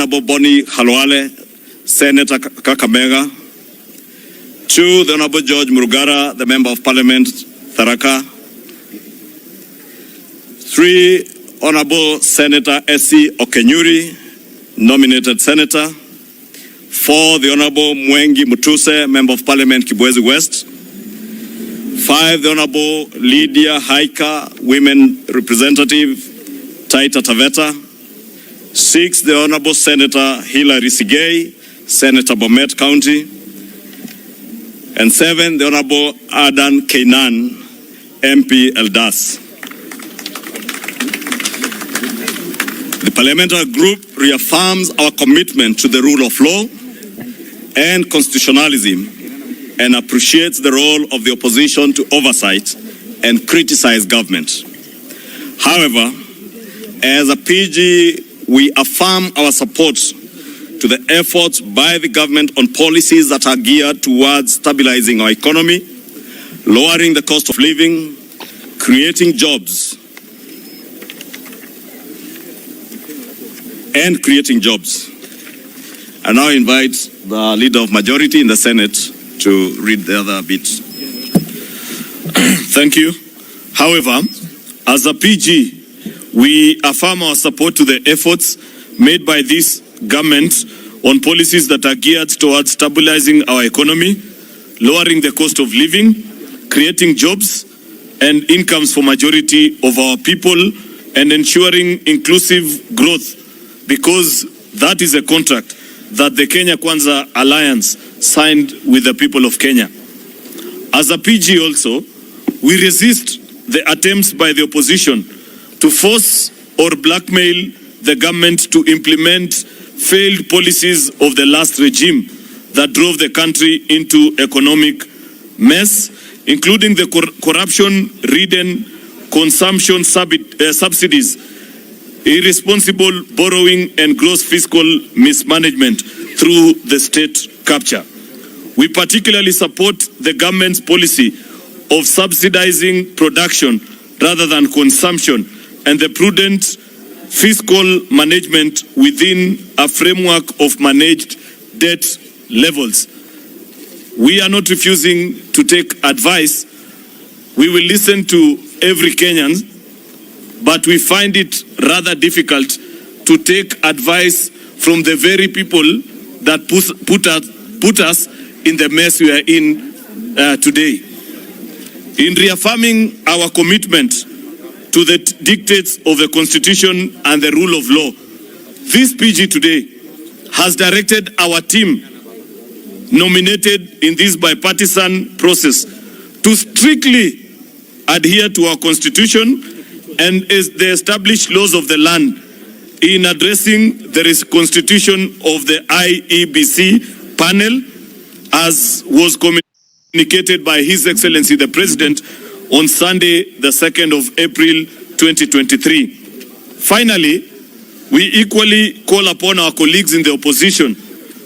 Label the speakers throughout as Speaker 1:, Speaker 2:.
Speaker 1: Honorable Bonnie Halwale, Senator Kakamega. 2, the Honorable George Murugara, the Member of Parliament, Tharaka. 3, Honorable Senator S.C. Okenyuri, nominated Senator. 4, the Honorable Mwengi Mutuse, Member of Parliament, Kibwezi West. 5, the Honorable Lydia Haika, Women Representative, Taita Taveta. 6, the Honorable Senator Hilary Sigei, Senator Bomet County. And 7, the Honorable Adan Keinan, MP Eldas. The parliamentary group reaffirms our commitment to the rule of law and constitutionalism and appreciates the role of the opposition to oversight and criticize government. However, as a PG, we affirm our support to the efforts by the government on policies that are geared towards stabilizing our economy, lowering the cost of living, creating jobs, I now invite the Leader of Majority in the Senate to read the other bits.
Speaker 2: Thank you. However, as a PG, we affirm our support to the efforts made by this government on policies that are geared towards stabilizing our economy, lowering the cost of living, creating jobs and incomes for majority of our people, and ensuring inclusive growth, because that is a contract that the Kenya Kwanza Alliance signed with the people of Kenya. As a PG also, we resist the attempts by the opposition to force or blackmail the government to implement failed policies of the last regime that drove the country into economic mess, including the corruption-ridden consumption subsidies, irresponsible borrowing and gross fiscal mismanagement through the state capture. We particularly support the government's policy of subsidizing production rather than consumption and the prudent fiscal management within a framework of managed debt levels. We are not refusing to take advice. We will listen to every Kenyan, but we find it rather difficult to take advice from the very people that put us in the mess we are in today. In reaffirming our commitment to the dictates of the Constitution and the rule of law, this PG today has directed our team nominated in this bipartisan process to strictly adhere to our Constitution and the established laws of the land in addressing the reconstitution of the IEBC panel, as was communicated by His Excellency the President on Sunday, the 2nd of April 2023. Finally, we equally call upon our colleagues in the opposition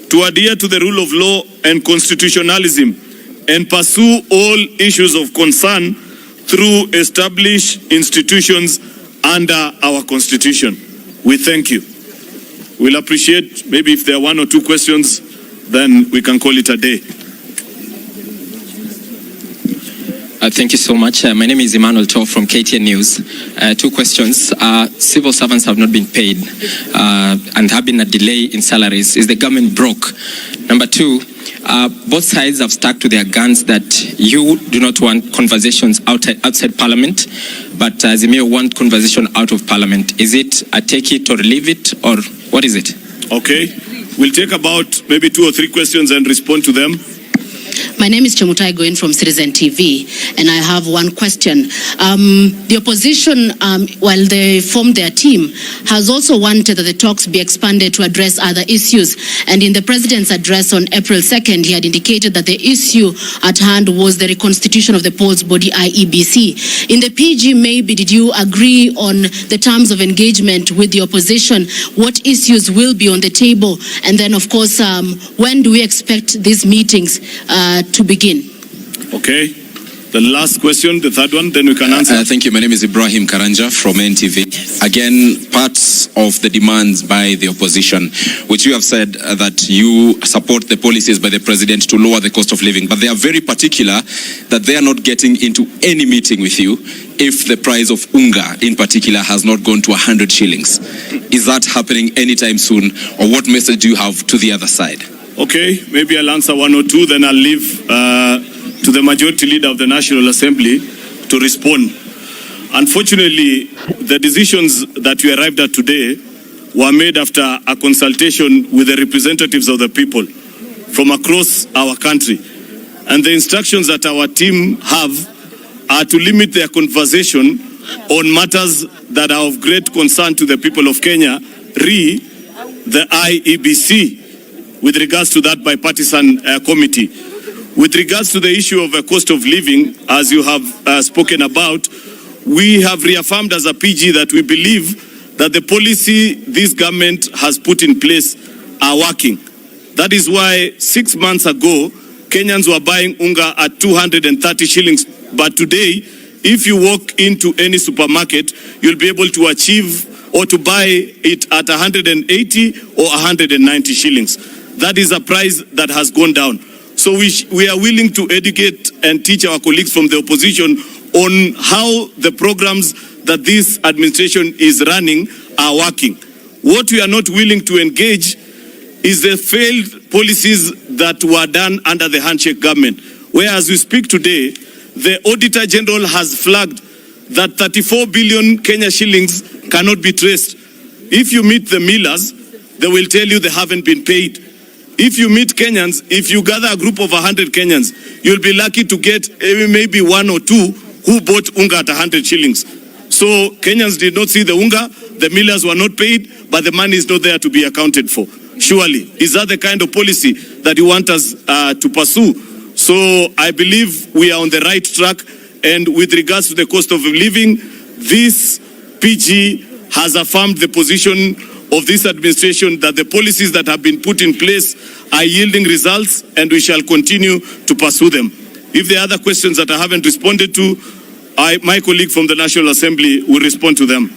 Speaker 2: to adhere to the rule of law and constitutionalism and pursue all issues of concern through established institutions under our Constitution. We thank you. We'll appreciate maybe if there are 1 or 2 questions, then we can call it a day.
Speaker 3: Thank you so much. My name is Emmanuel Toh from KTN News. 2 questions. Civil servants have not been paid and have been a delay in salaries. Is the government broke? Number 2, both sides have stuck to their guns that you do not want conversations outside Parliament, but Azimio want conversation out of Parliament. Is it a take it or leave it, or what is it?
Speaker 2: Okay. We'll take about maybe 2 or 3 questions and respond to them.
Speaker 4: My name is Chemutai Goin from Citizen TV, and I have 1 question. The opposition, while they formed their team, has also wanted that the talks be expanded to address other issues. And in the President's address on April 2nd, he had indicated that the issue at hand was the reconstitution of the polls body IEBC. In the PG, maybe did you agree on the terms of engagement with the opposition? What issues will be on the table? And then, of course, when do we expect these meetings to begin?
Speaker 2: Okay. The last question, the third one, then we can answer.
Speaker 5: Thank you. My name is Ibrahim Karanja from NTV. Again, parts of the demands by the opposition, which you have said that you support the policies by the president to lower the cost of living, but they are very particular that they are not getting into any meeting with you if the price of unga in particular has not gone to 100 shillings. Is that happening anytime soon, or what message do you have to the other side?
Speaker 2: Okay, maybe I'll answer one or two, then I'll leave to the majority leader of the National Assembly to respond. Unfortunately, the decisions that we arrived at today were made after a consultation with the representatives of the people from across our country. And the instructions that our team have are to limit their conversation on matters that are of great concern to the people of Kenya, the IEBC, with regards to that bipartisan committee. With regards to the issue of a cost of living, as you have spoken about, we have reaffirmed as a PG that we believe that the policy this government has put in place are working. That is why 6 months ago, Kenyans were buying unga at 230 shillings. But today, if you walk into any supermarket, you'll be able to achieve or to buy it at 180 or 190 shillings. That is a price that has gone down. So we are willing to educate and teach our colleagues from the opposition on how the programs that this administration is running are working. What we are not willing to engage is the failed policies that were done under the handshake government, where as we speak today, the Auditor General has flagged that 34 billion Kenya shillings cannot be traced. If you meet the millers, they will tell you they haven't been paid. If you meet Kenyans, if you gather a group of 100 Kenyans, you'll be lucky to get maybe one or two who bought unga at 100 shillings. So Kenyans did not see the unga, the millers were not paid, but the money is not there to be accounted for. Surely, is that the kind of policy that you want us to pursue? So I believe we are on the right track, and with regards to the cost of living, this PG has affirmed the position of this administration that the policies that have been put in place are yielding results, and we shall continue to pursue them. If there are other questions that I haven't responded to, my colleague from the National Assembly will respond to them.